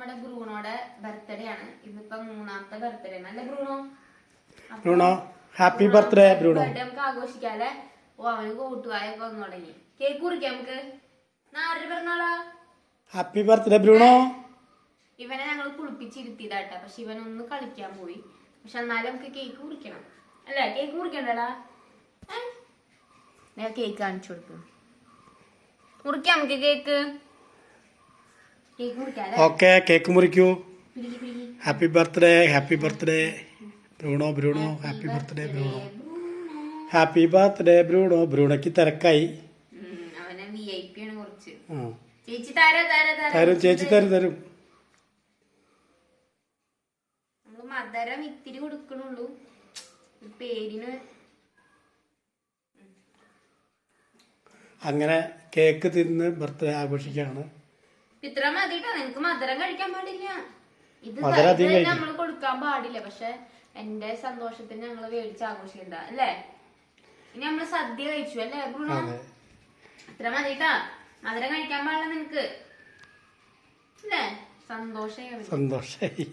നമ്മുടെ ബ്രൂണോടെ ബർത്ത്ഡേ ആണ്. ഇതിപ്പോ 3ാമത്തെ ബർത്ത്ഡേ ആണ് അല്ലെ Bruno? Bruno happy birthday Bruno. നമുക്ക് ആഘോഷിക്കാല്ലേ. ഓ അവന് കൂട്ടുവായൊക്കെ വന്നു തുടങ്ങി. കേക്ക് കുറിക്കാം നമുക്ക്. ആരുടെ പിറന്നാളാ? Happy birthday Bruno. ഇവനെ ഞങ്ങൾ കുളിപ്പിച്ചിരുത്തിയതാട്ടാ. പക്ഷെ ഇവനൊന്ന് കളിക്കാൻ പോയി. പക്ഷെ എന്നാലും നമുക്ക് കേക്ക് കുറിക്കണം അല്ലേ? കേക്ക് കുറിക്കണ്ടടാ. ഞാൻ കേക്ക് കാണിച്ചു കൊടുക്കും. മുറിക്കാം നമുക്ക് കേക്ക്. കേക്ക് മുറിക്കാം. ഓക്കെ കേക്ക് മുറിക്കൂ. Happy birthday happy birthday Bruno Bruno. Happy birthday Bruno. Happy birthday Bruno. ബ്രൂണോക്ക് തിരക്കായി. അവനെ VIP ആണ് കുറച്ച്. ചേച്ചി തരും ചേച്ചി തരും. നമ്മള് മധുരം ഇത്തിരി കൊടുക്കണുള്ളൂ പേരിന്. അങ്ങനെ കേക്ക് തിന്ന് ബർത്ത്ഡേ ആഘോഷിക്കാണ്. ഇത്ര മതിട്ടോ. നിനക്ക് മധുരം കഴിക്കാൻ പാടില്ല. ഇത് നമ്മള് കൊടുക്കാൻ പാടില്ല. പക്ഷെ എന്റെ സന്തോഷത്തിന് ഞങ്ങള് മേടിച്ച് ആഘോഷിക്കണ്ട അല്ലേ? ഇനി നമ്മള് സദ്യ കഴിച്ചു അല്ലേ ബ്രൂണോ? ഇത്ര മതിട്ടാ. മധുരം കഴിക്കാൻ പാടില്ല നിനക്ക് അല്ലേ? സന്തോഷായി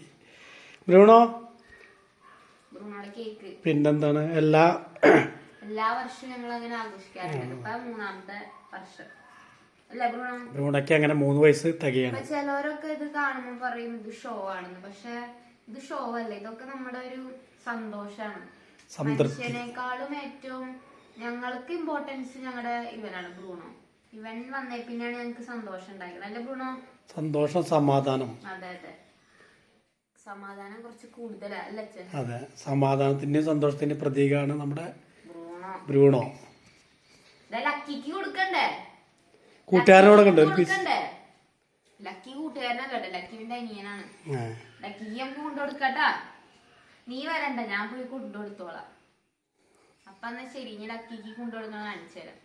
ബ്രൂണോ. ബ്രൂണോടെ കേക്ക് പിന്നെന്താണ് എല്ലാ വർഷവും ഞങ്ങൾ അങ്ങനെ ആഘോഷിക്കാറുണ്ട്. ഇപ്പൊ 3ാമത്തെ വർഷം അല്ലേ ബ്രൂണോ? ബ്രൂണോക്ക് അങ്ങനെ 3 വയസ്സ് തികയാണ്. ചിലവരൊക്കെ ഇത് കാണുമ്പോൾ പറയും ഇത് ഷോ ആണെന്ന്. പക്ഷെ ഇത് ഷോ അല്ല. ഇതൊക്കെ നമ്മുടെ ഒരു സന്തോഷാണ്. മനുഷ്യനേക്കാളും ഏറ്റവും ഞങ്ങൾക്ക് ഇമ്പോർട്ടൻസ് ഞങ്ങളുടെ ഇവനാണ് ബ്രൂണോ. ഇവൻ വന്നേ പിന്നെയാണ് ഞങ്ങൾക്ക് സന്തോഷം ഉണ്ടായത് അല്ലേ ബ്രൂണോ? സന്തോഷം സമാധാനം. അതെ സമാധാനം കുറച്ച് കൂടുതലാ അല്ലേ? അതെ സമാധാനത്തിന്റെ സന്തോഷത്തിന്റെ പ്രതീകമാണ് നമ്മുടെ ബ്രൂണോ. ലക്കിക്ക് കൊടുക്കണ്ടേ? കൂട്ടുകാരനോട് കണ്ടോ ഒരു പീസ്? ലക്കി കൂട്ടുകാരനല്ലോ. ലക്കിന്റെ അനിയനാണ്. ലക്കിക്ക് നമുക്ക് കൊണ്ടുകൊടുക്കട്ടാ. നീ വരണ്ട, ഞാൻ പോയി കൊണ്ടുകൊടുത്തോളാം. അപ്പൊ എന്നാ ശരി, ഞാൻ ലക്കിക്ക് കൊണ്ടുകൊടുക്കാൻ കാണിച്ചു തരാം.